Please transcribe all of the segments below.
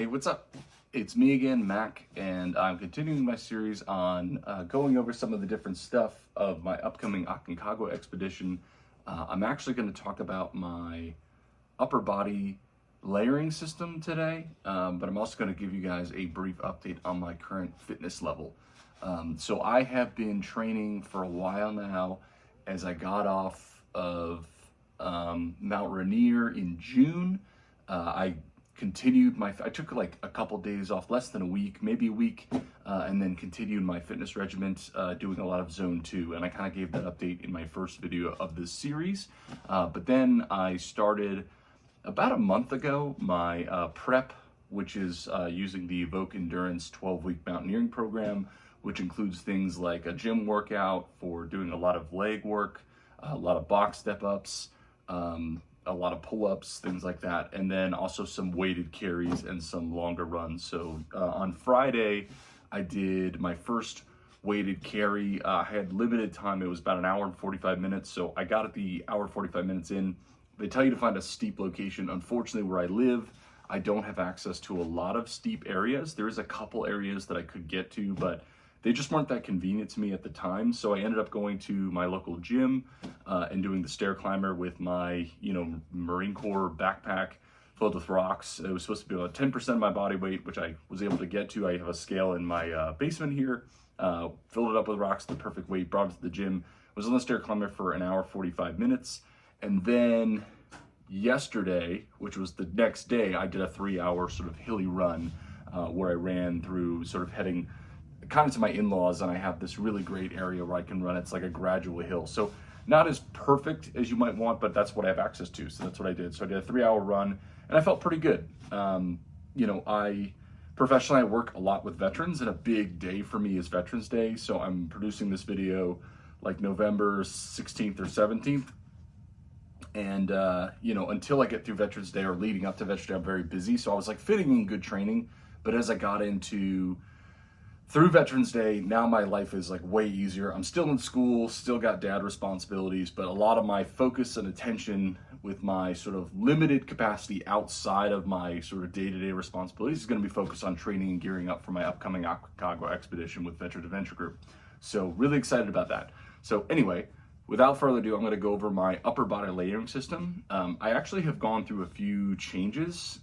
Hey, what's up? It's me again, Mac, and I'm continuing my series on going over some of the different stuff of my upcoming Aconcagua expedition. I'm actually going to talk about my upper body layering system today, but I'm also going to give you guys a brief update on my current fitness level. So I have been training for a while now as I got off of Mount Rainier in June. I took like a couple days off, less than a week, maybe a week, and then continued my fitness regimen, doing a lot of zone 2. And I kind of gave that update in my first video of this series. But then I started about a month ago my prep, which is using the Evoke Endurance 12-week mountaineering program, which includes things like a gym workout for doing a lot of leg work, a lot of box step-ups, a lot of pull-ups, things like that, and then also some weighted carries and some longer runs. So on Friday, I did my first weighted carry. I had limited time. It was about an hour and 45 minutes. So I got at the hour 45 minutes in. They tell you to find a steep location. Unfortunately, where I live, I don't have access to a lot of steep areas. There is a couple areas that I could get to, but they just weren't that convenient to me at the time. So I ended up going to my local gym and doing the stair climber with my, Marine Corps backpack filled with rocks. It was supposed to be about 10% of my body weight, which I was able to get to. I have a scale in my basement here, filled it up with rocks, the perfect weight, brought it to the gym, was on the stair climber for an hour, 45 minutes. And then yesterday, which was the next day, I did a 3-hour sort of hilly run where I ran through sort of heading kind of to my in-laws, and I have this really great area where I can run. It's like a gradual hill. So not as perfect as you might want, but that's what I have access to. So that's what I did. So I did a 3-hour run and I felt pretty good. I professionally, I work a lot with veterans, and a big day for me is Veterans Day. So I'm producing this video like November 16th or 17th. And, until I get through Veterans Day or leading up to Veterans Day, I'm very busy. So I was like fitting in good training, but as I got through Veterans Day, now my life is like way easier. I'm still in school, still got dad responsibilities, but a lot of my focus and attention with my sort of limited capacity outside of my sort of day-to-day responsibilities is going to be focused on training and gearing up for my upcoming Aconcagua expedition with Veteran Adventure Group. So really excited about that. So anyway, without further ado, I'm going to go over my upper body layering system. I actually have gone through a few changes.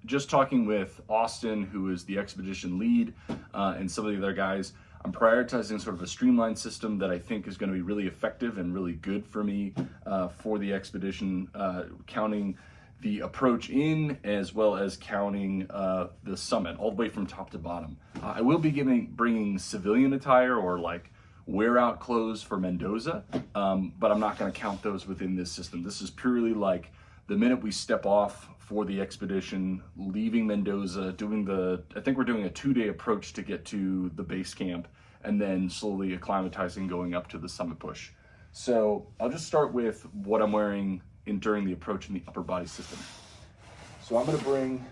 Just talking with Austin, who is the expedition lead, and some of the other guys, I'm prioritizing sort of a streamlined system that I think is going to be really effective and really good for me for the expedition, counting the approach in as well as counting the summit all the way from top to bottom. I will be bringing civilian attire or like wear out clothes for Mendoza, but I'm not going to count those within this system. This is purely like the minute we step off for the expedition, leaving Mendoza, I think we're doing a 2-day approach to get to the base camp, and then slowly acclimatizing going up to the summit push. So I'll just start with what I'm wearing during the approach in the upper body system. So I'm gonna bring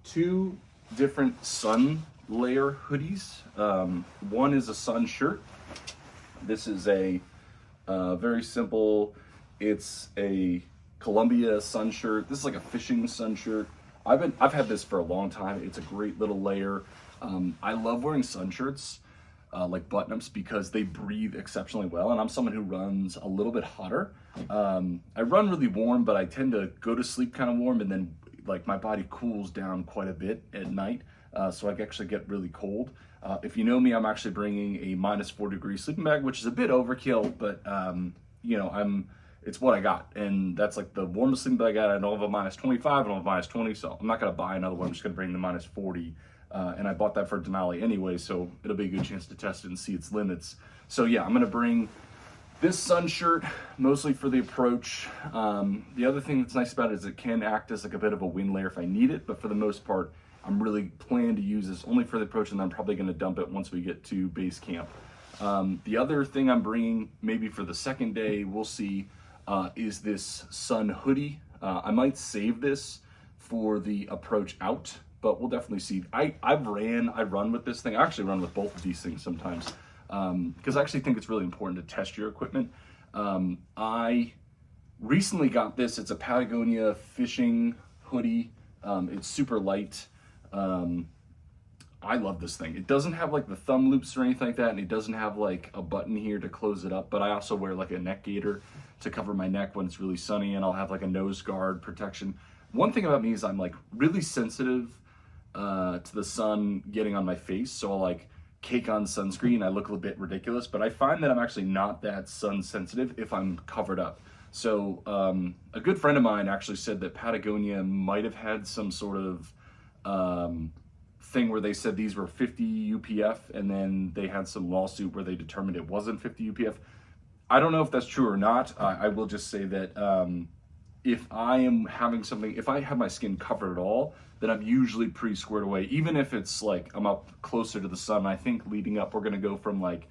2 different sun layer hoodies. One is a sun shirt. This is a very simple, it's a Columbia sun shirt. This is like a fishing sun shirt. I've had this for a long time. It's a great little layer. I love wearing sun shirts, like button-ups, because they breathe exceptionally well. And I'm someone who runs a little bit hotter. I run really warm, but I tend to go to sleep kind of warm, and then like my body cools down quite a bit at night. So I actually get really cold. If you know me, I'm actually bringing a -4-degree sleeping bag, which is a bit overkill, but it's what I got, and that's like the warmest sleeping bag I got. I don't have a -25, I don't have a -20, so I'm not gonna buy another one. I'm just gonna bring the -40, and I bought that for Denali anyway, so it'll be a good chance to test it and see its limits. So yeah, I'm gonna bring this sun shirt mostly for the approach. The other thing that's nice about it is it can act as like a bit of a wind layer if I need it, but for the most part, I'm really planning to use this only for the approach, and I'm probably gonna dump it once we get to base camp. The other thing I'm bringing, maybe for the second day, we'll see, is this sun hoodie. I might save this for the approach out, but we'll definitely see. I run with this thing. I actually run with both of these things sometimes, because I actually think it's really important to test your equipment. I recently got this. It's a Patagonia fishing hoodie. It's super light. I love this thing. It doesn't have like the thumb loops or anything like that, and it doesn't have like a button here to close it up, but I also wear like a neck gaiter to cover my neck when it's really sunny, and I'll have like a nose guard protection. One thing about me is I'm like really sensitive to the sun getting on my face, so I'll like cake on sunscreen. I look a little bit ridiculous, but I find that I'm actually not that sun sensitive if I'm covered up. So a good friend of mine actually said that Patagonia might have had some sort of thing where they said these were 50 UPF, and then they had some lawsuit where they determined it wasn't 50 UPF. I don't know if that's true or not. I will just say that if I am having something, if I have my skin covered at all, then I'm usually pretty squared away. Even if it's like I'm up closer to the sun. I think leading up, we're gonna go from like,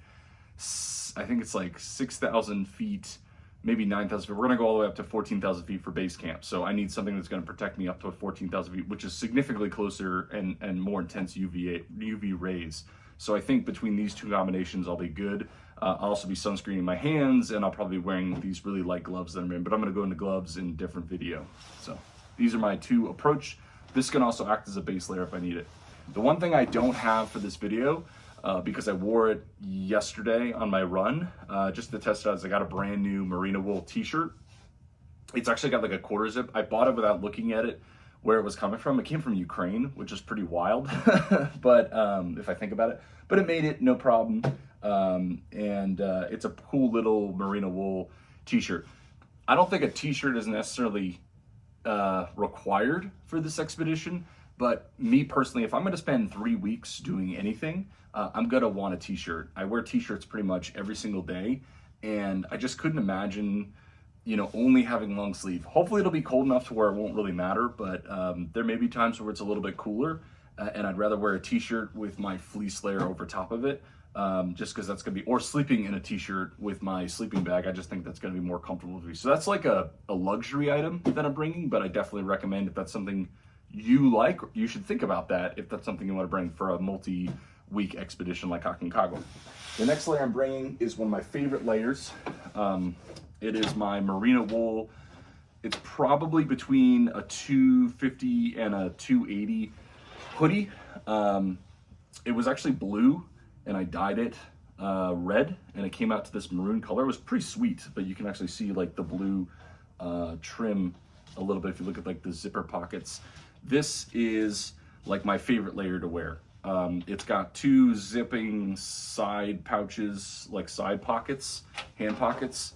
I think it's like 6,000 feet, maybe 9,000 feet. We're gonna go all the way up to 14,000 feet for base camp. So I need something that's gonna protect me up to 14,000 feet, which is significantly closer and more intense UV rays. So I think between these two combinations, I'll be good. I'll also be sunscreening my hands, and I'll probably be wearing these really light gloves that I'm in, but I'm gonna go into gloves in a different video. So these are my two approach. This can also act as a base layer if I need it. The one thing I don't have for this video, because I wore it yesterday on my run, just to test it out, is I got a brand new merino wool t-shirt. It's actually got like a quarter zip. I bought it without looking at it, where it was coming from. It came from Ukraine, which is pretty wild, but if I think about it, but it made it no problem. It's a cool little merino wool t-shirt. I don't think a t-shirt is necessarily required for this expedition, but me personally, if I'm going to spend 3 weeks doing anything, I'm going to want a t-shirt. I wear t-shirts pretty much every single day, and I just couldn't imagine, you know, only having long sleeve. Hopefully it'll be cold enough to where it won't really matter, but there may be times where it's a little bit cooler, and I'd rather wear a t-shirt with my fleece layer over top of it, just because that's gonna be, or sleeping in a t-shirt with my sleeping bag. I just think that's gonna be more comfortable for me. So that's like a luxury item that I'm bringing, but I definitely recommend, if that's something you like, you should think about that if that's something you want to bring for a multi-week expedition like Aconcagua. The next layer I'm bringing is one of my favorite layers. It is my merino wool. It's probably between a 250 and a 280 hoodie. It was actually blue, and I dyed it red, and it came out to this maroon color. It was pretty sweet, but you can actually see like the blue trim a little bit if you look at like the zipper pockets. This is like my favorite layer to wear. It's got two zipping side pouches, like side pockets, hand pockets.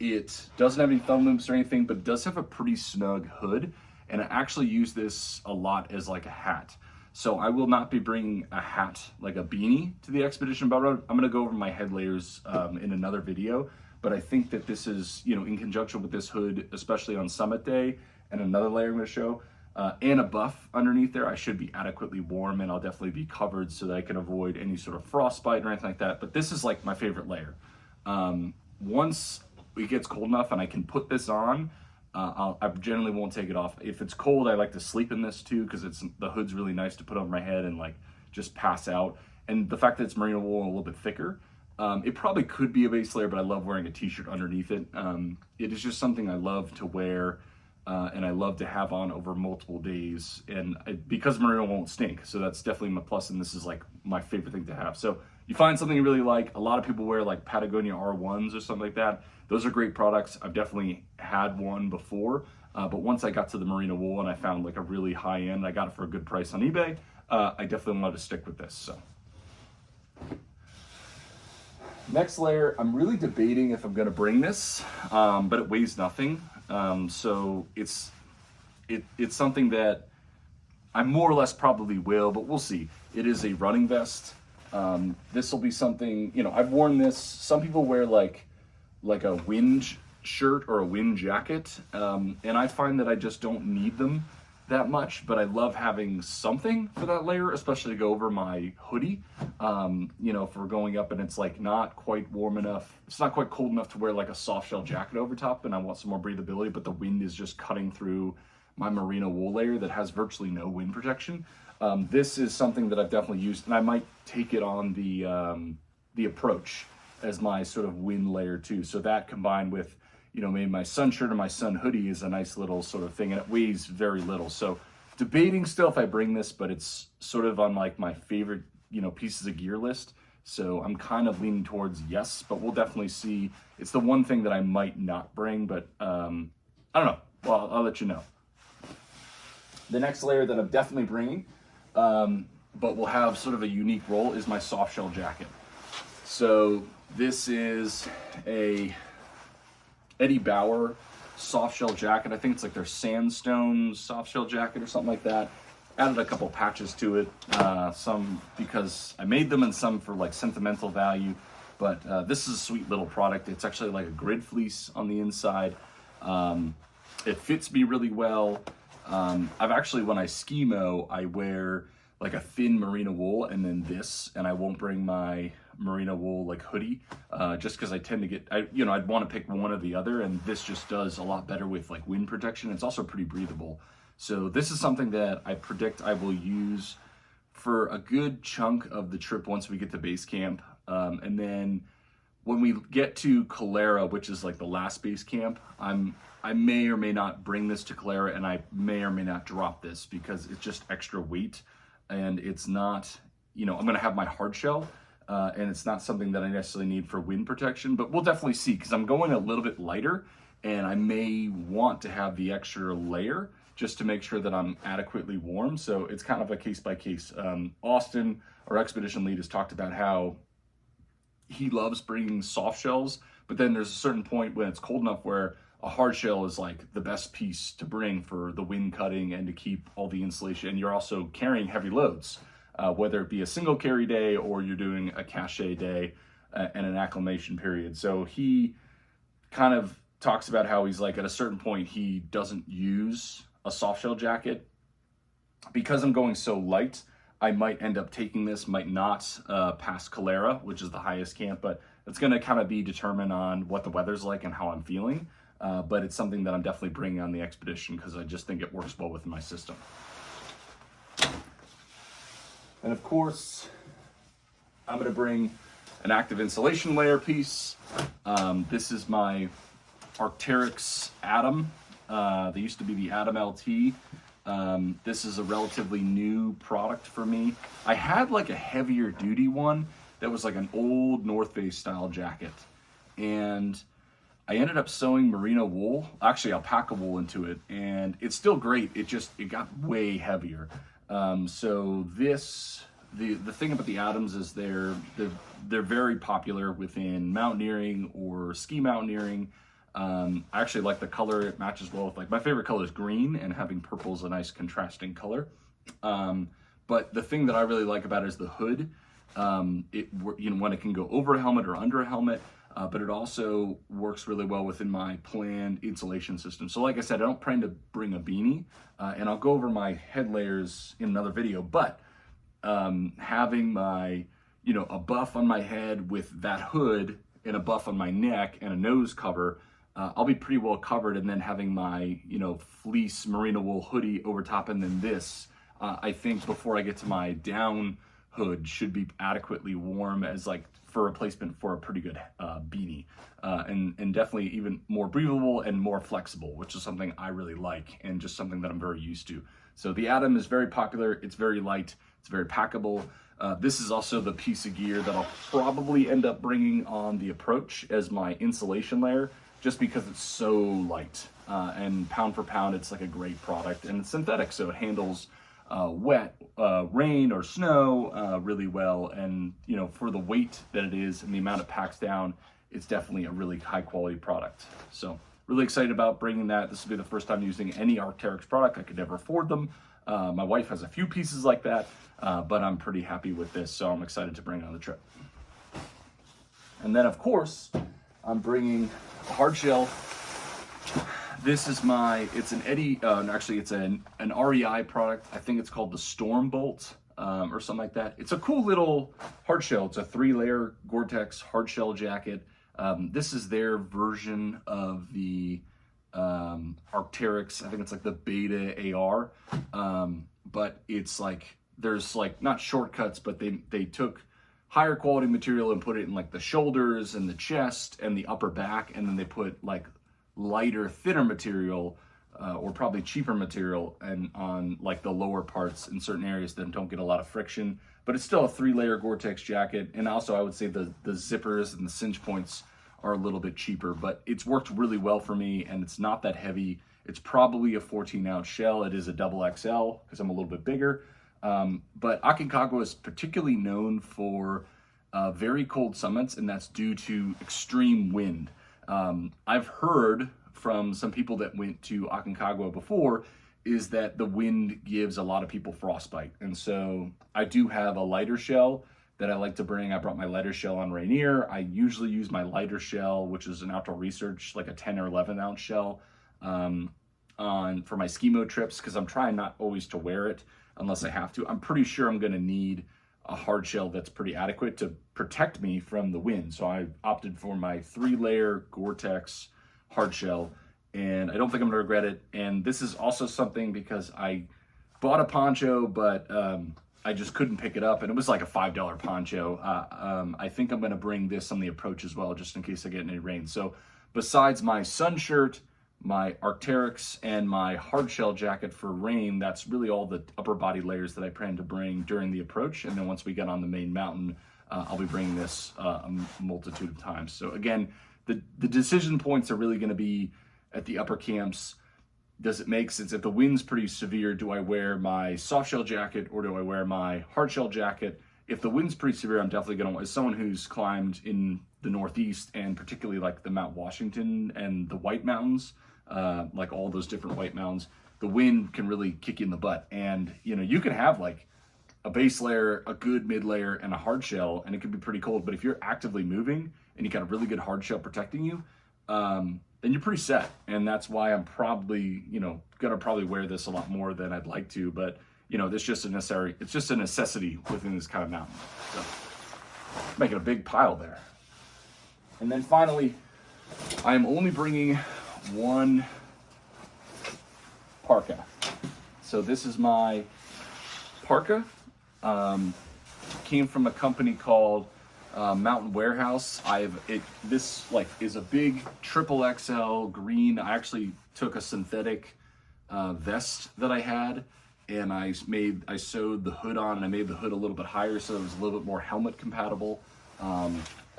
It doesn't have any thumb loops or anything, but it does have a pretty snug hood, and I actually use this a lot as like a hat. So I will not be bringing a hat, like a beanie, to the expedition, but I'm gonna go over my head layers in another video. But I think that this is, you know, in conjunction with this hood, especially on summit day, and another layer I'm gonna show, and a buff underneath there, I should be adequately warm, and I'll definitely be covered so that I can avoid any sort of frostbite or anything like that. But this is like my favorite layer. Once it gets cold enough and I can put this on, I generally won't take it off. If it's cold, I like to sleep in this too, because the hood's really nice to put over my head and like just pass out. And the fact that it's merino wool and a little bit thicker, it probably could be a base layer, but I love wearing a t-shirt underneath it. It is just something I love to wear, and I love to have on over multiple days. And because merino won't stink, so that's definitely my plus, and this is like my favorite thing to have. So you find something you really like. A lot of people wear like Patagonia R1s or something like that. Those are great products. I've definitely had one before, but once I got to the merino wool and I found like a really high end, I got it for a good price on eBay, I definitely wanted to stick with this. So next layer, I'm really debating if I'm gonna bring this, but it weighs nothing. So it's something that I more or less probably will, but we'll see. It is a running vest. This will be something, you know, I've worn this. Some people wear like a wind shirt or a wind jacket, and I find that I just don't need them that much, but I love having something for that layer, especially to go over my hoodie. You know, if we're going up and it's like not quite warm enough, it's not quite cold enough to wear like a soft shell jacket over top, and I want some more breathability, but the wind is just cutting through my merino wool layer that has virtually no wind protection. This is something that I've definitely used, and I might take it on the approach as my sort of wind layer too. So that combined with, maybe my sun shirt or my sun hoodie is a nice little sort of thing, and it weighs very little. So debating still if I bring this, but it's sort of on like my favorite, pieces of gear list. So I'm kind of leaning towards yes, but we'll definitely see. It's the one thing that I might not bring, but I don't know. Well, I'll let you know. The next layer that I'm definitely bringing, but will have sort of a unique role, is my soft shell jacket. So this is a Eddie Bauer soft shell jacket. I think it's like their sandstone soft shell jacket or something like that. Added a couple patches to it, some because I made them and some for like sentimental value. But this is a sweet little product. It's actually like a grid fleece on the inside. It fits me really well. I've actually, when I ski-mow, I wear like a thin merino wool and then this, and I won't bring my merino wool like hoodie, just because I tend to get, I'd want to pick one or the other, and this just does a lot better with like wind protection. It's also pretty breathable. So this is something that I predict I will use for a good chunk of the trip once we get to base camp. And then when we get to Calera, which is like the last base camp, I may or may not bring this to Calera, and I may or may not drop this because it's just extra weight, and it's not, I'm going to have my hard shell, and it's not something that I necessarily need for wind protection, but we'll definitely see, because I'm going a little bit lighter, and I may want to have the extra layer just to make sure that I'm adequately warm. So it's kind of a case by case. Austin, our expedition lead, has talked about how he loves bringing soft shells, but then there's a certain point when it's cold enough where a hard shell is like the best piece to bring for the wind cutting and to keep all the insulation. And you're also carrying heavy loads, whether it be a single carry day or you're doing a cache day and an acclimation period. So he kind of talks about how he's like, at a certain point, he doesn't use a soft shell jacket. Because I'm going so light, I might end up taking this, might not past Calera, which is the highest camp, but it's going to kind of be determined on what the weather's like and how I'm feeling. But it's something that I'm definitely bringing on the expedition because I just think it works well with my system. And of course, I'm going to bring an active insulation layer piece. This is my Arc'teryx Atom. They used to be the Atom LT. This is a relatively new product for me. I had like a heavier duty one that was like an old North Face style jacket, and I ended up sewing merino wool, actually alpaca wool, into it, and it's still great. It got way heavier. So this, the thing about the Atoms is they're very popular within mountaineering or ski mountaineering. I actually like the color. It matches well with, like, my favorite color is green, and having purple is a nice contrasting color. But the thing that I really like about it is the hood. When it can go over a helmet or under a helmet, but it also works really well within my planned insulation system. So like I said, I don't plan to bring a beanie, and I'll go over my head layers in another video, but having my, a buff on my head with that hood and a buff on my neck and a nose cover, I'll be pretty well covered. And then having my, fleece merino wool hoodie over top, and then this, I think before I get to my down hood, should be adequately warm as like for replacement for a pretty good beanie, and definitely even more breathable and more flexible, which is something I really like and just something that I'm very used to. So the Atom is very popular. It's very light. It's very packable. This is also the piece of gear that I'll probably end up bringing on the approach as my insulation layer, just because it's so light, and pound for pound, it's like a great product, and it's synthetic, so it handles wet, rain or snow really well. And for the weight that it is and the amount it packs down, it's definitely a really high quality product. So really excited about bringing that. This will be the first time using any Arc'teryx product. I could never afford them. My wife has a few pieces like that, but I'm pretty happy with this, so I'm excited to bring it on the trip. And then of course, I'm bringing a hard shell. This is it's an Eddie, actually it's an REI product. I think it's called the Storm Bolt, or something like that. It's a cool little hard shell. It's a 3-layer Gore-Tex hard shell jacket. This is their version of the Arc'teryx. I think it's like the Beta AR, but it's like, there's like not shortcuts, but they took higher quality material and put it in like the shoulders and the chest and the upper back, and then they put like lighter, thinner material, or probably cheaper material, and on like the lower parts in certain areas that don't get a lot of friction. But it's still a 3-layer Gore-Tex jacket, and also I would say the zippers and the cinch points are a little bit cheaper, but it's worked really well for me, and it's not that heavy. It's probably a 14-ounce shell. It is a double XL because I'm a little bit bigger. But Aconcagua is particularly known for very cold summits, and that's due to extreme wind. I've heard from some people that went to Aconcagua before is that the wind gives a lot of people frostbite. And so I do have a lighter shell that I like to bring. I brought my lighter shell on Rainier. I usually use my lighter shell, which is an Outdoor Research, like a 10 or 11-ounce shell for my ski mode trips, because I'm trying not always to wear it unless I have to. I'm pretty sure I'm going to need a hard shell that's pretty adequate to protect me from the wind. So I opted for my 3-layer Gore-Tex hard shell, and I don't think I'm gonna regret it. And this is also something because I bought a poncho, but I just couldn't pick it up, and it was like a $5 poncho. I think I'm gonna bring this on the approach as well, just in case I get any rain. So besides my sun shirt, my Arc'teryx, and my hard shell jacket for rain, that's really all the upper body layers that I plan to bring during the approach. And then once we get on the main mountain, I'll be bringing this a multitude of times. So again, the decision points are really gonna be at the upper camps. Does it make sense? If the wind's pretty severe, do I wear my soft shell jacket or do I wear my hard shell jacket? If the wind's pretty severe, I'm definitely gonna, as someone who's climbed in the Northeast and particularly like the Mount Washington and the White Mountains, like all those different White Mountains, the wind can really kick you in the butt. And you know, you can have like a base layer, a good mid layer, and a hard shell, and it can be pretty cold. But if you're actively moving and you got a really good hard shell protecting you, then you're pretty set. And that's why I'm probably, gonna probably wear this a lot more than I'd like to. But it's just a necessity within this kind of mountain. So making a big pile there. And then finally, I am only bringing one parka. So this is my parka. Came from a company called Mountain Warehouse. This is a big triple XL green. I actually took a synthetic vest that I had, and I sewed the hood on, and I made the hood a little bit higher so it was a little bit more helmet compatible. I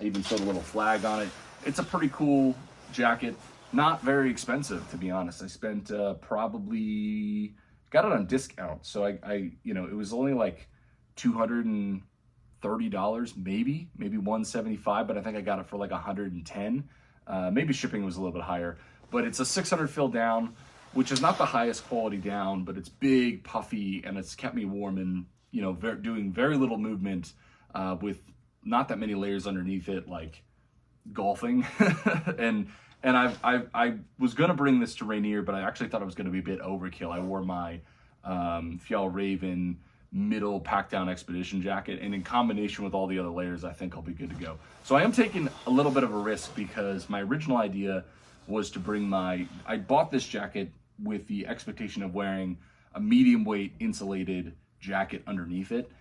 even sewed a little flag on it. It's a pretty cool jacket. Not very expensive, to be honest. I spent probably got it on discount, so it was only like $230, maybe $175, but I think I got it for like $110. Maybe shipping was a little bit higher, but it's a 600 fill down, which is not the highest quality down, but it's big, puffy, and it's kept me warm and doing very little movement with not that many layers underneath it, like golfing. and I was gonna bring this to Rainier, but I actually thought it was gonna be a bit overkill. I wore my Fjällräven middle pack down expedition jacket, and in combination with all the other layers, I think I'll be good to go. So I am taking a little bit of a risk because my original idea was to bring I bought this jacket with the expectation of wearing a medium weight insulated jacket underneath it.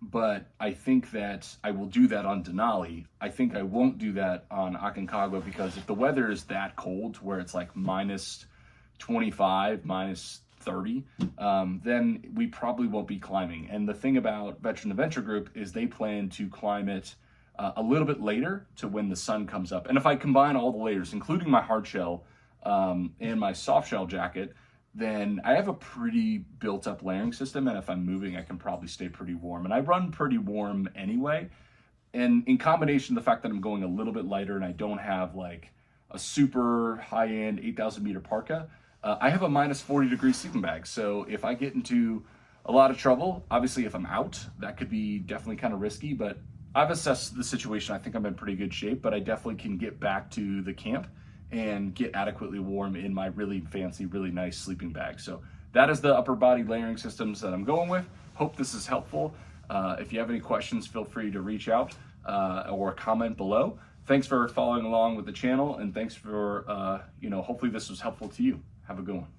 But I think that I will do that on Denali. I think I won't do that on Aconcagua, because if the weather is that cold where it's like minus 25, minus 30, then we probably won't be climbing. And the thing about Veteran Adventure Group is they plan to climb it a little bit later to when the sun comes up. And if I combine all the layers, including my hard shell and my soft shell jacket, then I have a pretty built up layering system, and if I'm moving, I can probably stay pretty warm. And I run pretty warm anyway. And in combination, the fact that I'm going a little bit lighter and I don't have like a super high-end 8,000 meter parka, I have a minus 40 degree sleeping bag. So if I get into a lot of trouble, obviously if I'm out, that could be definitely kind of risky, but I've assessed the situation. I think I'm in pretty good shape, but I definitely can get back to the camp and get adequately warm in my really fancy, really nice sleeping bag. So that is the upper body layering systems that I'm going with. Hope this is helpful. If you have any questions, feel free to reach out or comment below. Thanks for following along with the channel, and thanks for, hopefully this was helpful to you. Have a good one.